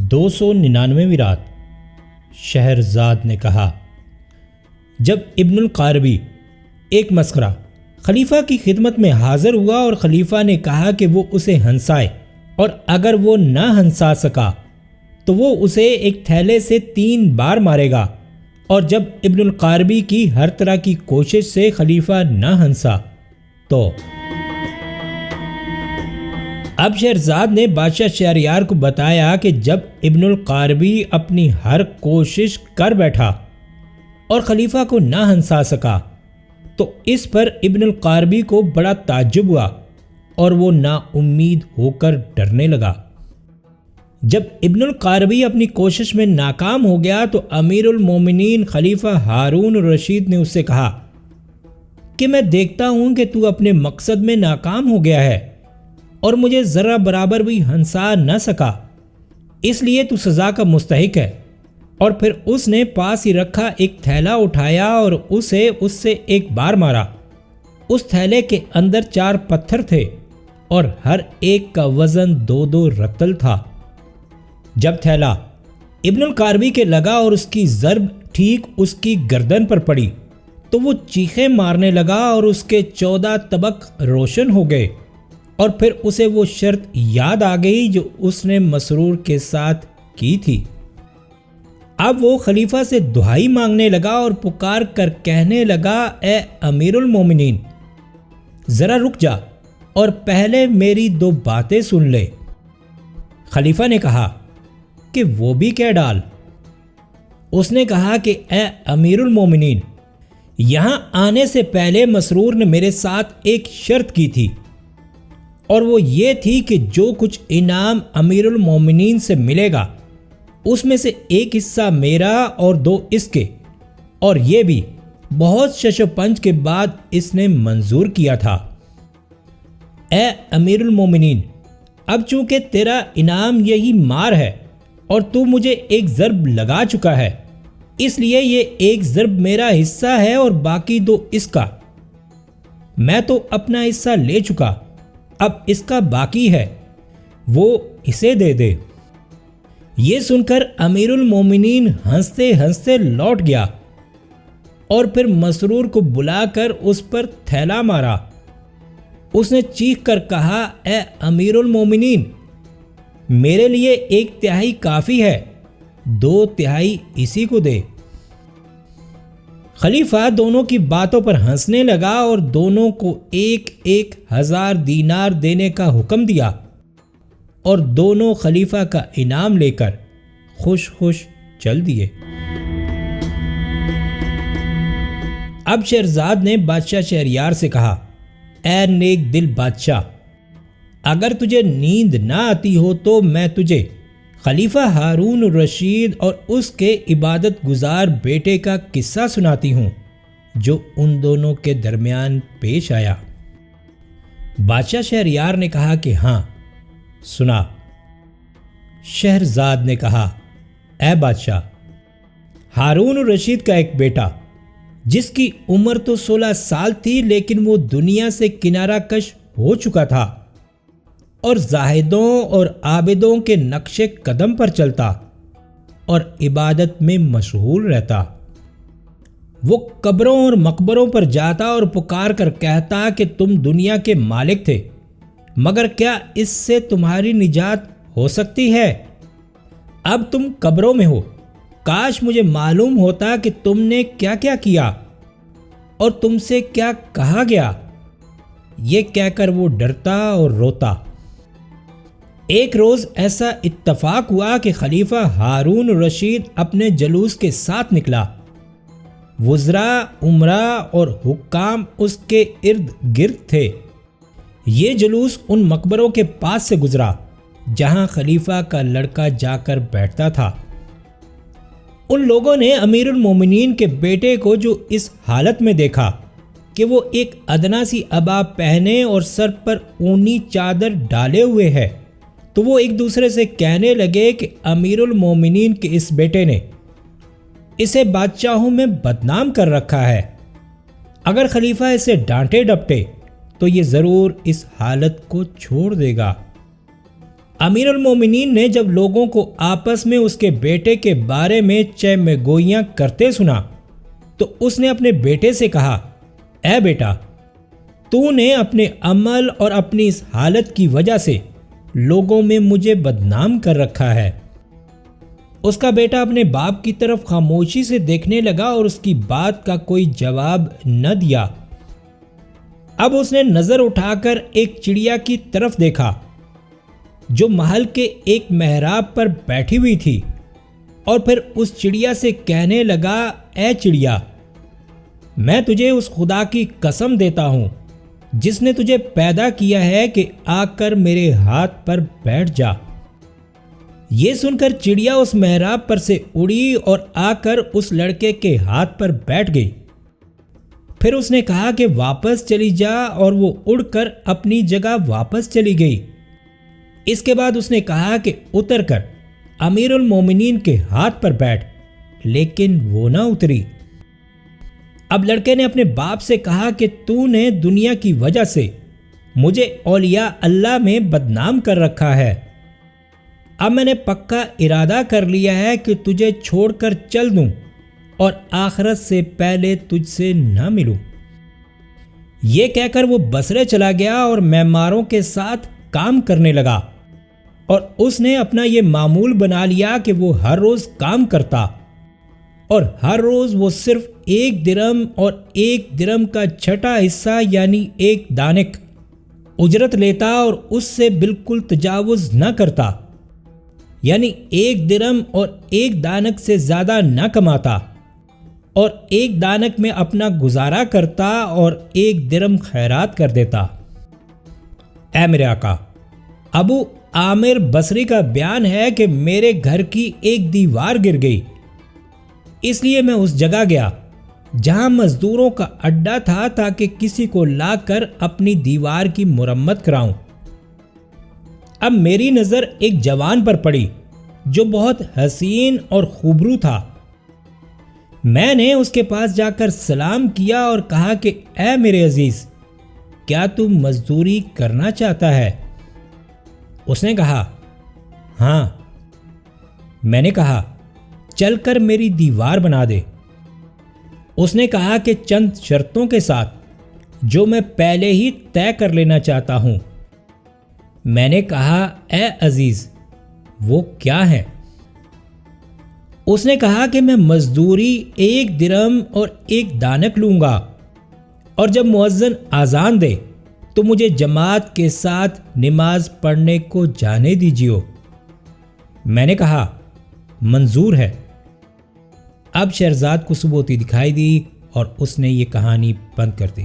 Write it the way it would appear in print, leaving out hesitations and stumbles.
299ویں رات۔ شہرزاد نے کہا، جب ابن القاربی ایک مسخرہ خلیفہ کی خدمت میں حاضر ہوا اور خلیفہ نے کہا کہ وہ اسے ہنسائے، اور اگر وہ نہ ہنسا سکا تو وہ اسے ایک تھیلے سے 3 بار مارے گا، اور جب ابن القاربی کی ہر طرح کی کوشش سے خلیفہ نہ ہنسا تو اب شہرزاد نے بادشاہ شہریار کو بتایا کہ جب ابن القاربی اپنی ہر کوشش کر بیٹھا اور خلیفہ کو نہ ہنسا سکا تو اس پر ابن القاربی کو بڑا تعجب ہوا اور وہ نا امید ہو کر ڈرنے لگا۔ جب ابن القاربی اپنی کوشش میں ناکام ہو گیا تو امیر المومنین خلیفہ ہارون الرشید نے اس سے کہا کہ میں دیکھتا ہوں کہ تو اپنے مقصد میں ناکام ہو گیا ہے اور مجھے ذرا برابر بھی ہنسا نہ سکا، اس لیے تو سزا کا مستحق ہے۔ اور پھر اس نے پاس ہی رکھا ایک تھیلا اٹھایا اور اسے اس سے ایک بار مارا۔ اس تھیلے کے اندر 4 پتھر تھے اور ہر ایک کا وزن 2 رطل تھا۔ جب تھیلا ابن القاربی کے لگا اور اس کی ضرب ٹھیک اس کی گردن پر پڑی تو وہ چیخیں مارنے لگا اور اس کے 14 طبق روشن ہو گئے، اور پھر اسے وہ شرط یاد آ گئی جو اس نے مسرور کے ساتھ کی تھی۔ اب وہ خلیفہ سے دہائی مانگنے لگا اور پکار کر کہنے لگا، اے امیر المومنین، ذرا رک جا اور پہلے میری 2 باتیں سن لے۔ خلیفہ نے کہا کہ وہ بھی کہہ ڈال۔ اس نے کہا کہ اے امیر المومنین، یہاں آنے سے پہلے مسرور نے میرے ساتھ ایک شرط کی تھی، اور وہ یہ تھی کہ جو کچھ انعام امیر المومنین سے ملے گا اس میں سے 1 حصہ میرا اور 2 اس کے، اور یہ بھی بہت شش و پنج کے بعد اس نے منظور کیا تھا۔ اے امیر المومنین، اب چونکہ تیرا انعام یہی مار ہے اور تو مجھے ایک ضرب لگا چکا ہے، اس لیے یہ 1 ضرب میرا حصہ ہے اور باقی 2 اس کا۔ میں تو اپنا حصہ لے چکا، اب اس کا باقی ہے، وہ اسے دے دے۔ یہ سن کر امیر المومنین ہنستے ہنستے لوٹ گیا اور پھر مسرور کو بلا کر اس پر تھیلا مارا۔ اس نے چیخ کر کہا، اے امیر المومنین، میرے لیے 1/3 کافی ہے، 2/3 اسی کو دے۔ خلیفہ دونوں کی باتوں پر ہنسنے لگا اور دونوں کو 1,000 دینار دینے کا حکم دیا، اور دونوں خلیفہ کا انعام لے کر خوش خوش چل دیے۔ اب شہرزاد نے بادشاہ شہریار سے کہا، اے نیک دل بادشاہ، اگر تجھے نیند نہ آتی ہو تو میں تجھے خلیفہ ہارون الرشید اور اس کے عبادت گزار بیٹے کا قصہ سناتی ہوں جو ان دونوں کے درمیان پیش آیا۔ بادشاہ شہریار نے کہا کہ ہاں سنا۔ شہرزاد نے کہا، اے بادشاہ، ہارون الرشید کا ایک بیٹا جس کی عمر تو 16 سال تھی لیکن وہ دنیا سے کنارہ کش ہو چکا تھا اور زاہدوں اور عابدوں کے نقش قدم پر چلتا اور عبادت میں مشغول رہتا۔ وہ قبروں اور مقبروں پر جاتا اور پکار کر کہتا کہ تم دنیا کے مالک تھے، مگر کیا اس سے تمہاری نجات ہو سکتی ہے؟ اب تم قبروں میں ہو، کاش مجھے معلوم ہوتا کہ تم نے کیا کیا کیا اور تم سے کیا کہا گیا۔ یہ کہہ کر وہ ڈرتا اور روتا۔ ایک روز ایسا اتفاق ہوا کہ خلیفہ ہارون الرشید اپنے جلوس کے ساتھ نکلا۔ وزراء، امراء اور حکام اس کے ارد گرد تھے۔ یہ جلوس ان مقبروں کے پاس سے گزرا جہاں خلیفہ کا لڑکا جا کر بیٹھتا تھا۔ ان لوگوں نے امیر المومنین کے بیٹے کو جو اس حالت میں دیکھا کہ وہ ایک ادنا سی عبا پہنے اور سر پر اونی چادر ڈالے ہوئے ہے، تو وہ ایک دوسرے سے کہنے لگے کہ امیر المومنین کے اس بیٹے نے اسے بادشاہوں میں بدنام کر رکھا ہے۔ اگر خلیفہ اسے ڈانٹے ڈپٹے تو یہ ضرور اس حالت کو چھوڑ دے گا۔ امیر المومنین نے جب لوگوں کو آپس میں اس کے بیٹے کے بارے میں چہ گوئیاں کرتے سنا تو اس نے اپنے بیٹے سے کہا، اے بیٹا، تو نے اپنے عمل اور اپنی اس حالت کی وجہ سے لوگوں میں مجھے بدنام کر رکھا ہے۔ اس کا بیٹا اپنے باپ کی طرف خاموشی سے دیکھنے لگا اور اس کی بات کا کوئی جواب نہ دیا۔ اب اس نے نظر اٹھا کر ایک چڑیا کی طرف دیکھا جو محل کے ایک محراب پر بیٹھی ہوئی تھی، اور پھر اس چڑیا سے کہنے لگا، اے چڑیا، میں تجھے اس خدا کی قسم دیتا ہوں جس نے تجھے پیدا کیا ہے کہ آ کر میرے ہاتھ پر بیٹھ جا۔ یہ سن کر چڑیا اس محراب پر سے اڑی اور آ کر اس لڑکے کے ہاتھ پر بیٹھ گئی۔ پھر اس نے کہا کہ واپس چلی جا، اور وہ اڑ کر اپنی جگہ واپس چلی گئی۔ اس کے بعد اس نے کہا کہ اتر کر امیر المومنین کے ہاتھ پر بیٹھ، لیکن وہ نہ اتری۔ اب لڑکے نے اپنے باپ سے کہا کہ تو نے دنیا کی وجہ سے مجھے اولیاء اللہ میں بدنام کر رکھا ہے۔ اب میں نے پکا ارادہ کر لیا ہے کہ تجھے چھوڑ کر چل دوں اور آخرت سے پہلے تجھ سے نہ ملوں۔ یہ کہہ کر وہ بصرے چلا گیا اور معماروں کے ساتھ کام کرنے لگا، اور اس نے اپنا یہ معمول بنا لیا کہ وہ ہر روز کام کرتا، اور ہر روز وہ صرف 1 درم اور 1 درم کا چھٹا حصہ یعنی 1 دانک اجرت لیتا، اور اس سے بالکل تجاوز نہ کرتا، یعنی 1 درم اور 1 دانک سے زیادہ نہ کماتا، اور 1 دانک میں اپنا گزارا کرتا اور 1 درم خیرات کر دیتا۔ اے میرے آقا، ابو عامر بصری کا بیان ہے کہ میرے گھر کی ایک دیوار گر گئی، اس لیے میں اس جگہ گیا جہاں مزدوروں کا اڈا تھا تاکہ کسی کو لا کر اپنی دیوار کی مرمت کراؤں۔ اب میری نظر ایک جوان پر پڑی جو بہت حسین اور خوبرو تھا۔ میں نے اس کے پاس جا کر سلام کیا اور کہا کہ اے میرے عزیز، کیا تو مزدوری کرنا چاہتا ہے؟ اس نے کہا، ہاں۔ میں نے کہا، چل کر میری دیوار بنا دے۔ اس نے کہا کہ چند شرطوں کے ساتھ جو میں پہلے ہی طے کر لینا چاہتا ہوں۔ میں نے کہا، اے عزیز، وہ کیا ہے؟ اس نے کہا کہ میں مزدوری 1 درم اور 1 دانک لوں گا، اور جب مؤذن اذان دے تو مجھے جماعت کے ساتھ نماز پڑھنے کو جانے دیجیے۔ میں نے کہا، منظور ہے۔ اب شہرزاد کو صبح ہوتی دکھائی دی اور اس نے یہ کہانی بند کر دی۔